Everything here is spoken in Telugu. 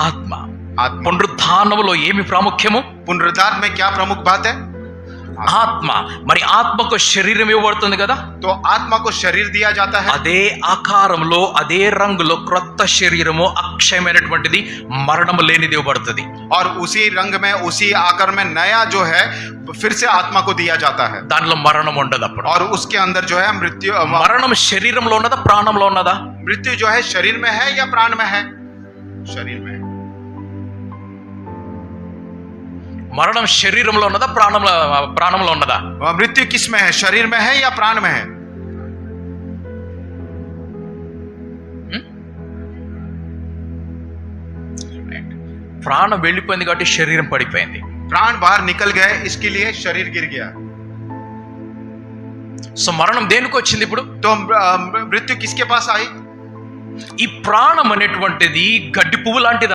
ఆత్మ. आत्मा। పునరుత్థానములో ఏమి ప్రాముఖ్యము? पुनरुद्धार में क्या प्रमुख बात है? ఆత్మ. మరి ఆత్మకు శరీరం ఇవ్వబడుతుంది కదా, तो आत्मा को शरीर दिया जाता है। అదే ఆకారంలో అదే రంగులో క్రొత్త శరీరము అక్షయమైనటువంటిది మరణము లేనిది ఇవ్వబడుతుంది. और उसी रंग में उसी आकार में नया जो है फिर से आत्मा को दिया जाता है, దానిలో మరణం ఉండదు. అప్పుడు और उसके अंदर जो है मृत्यु మరణం శరీరంలో ఉన్నదా ప్రాణంలో ఉన్నదా? मृत्यु जो है शरीर में है या प्राण में है? शरीर में है। మరణం శరీరంలో ఉన్నదా ప్రాణంలో ఉన్నదా? मृत्यु किस में है, शरीर में है या प्राण में है? ప్రాణం వెళ్ళిపోయింది కాబట్టి శరీరం పడిపోయింది. प्राण बाहर निकल गए, इसके लिए शरीर गिर गया। సో మరణం దేనికి వచ్చింది ఇప్పుడు? तो मृत्यु किसके पास आई? ఈ ప్రాణం అనేటువంటిది గడ్డి పువ్వు లాంటిది.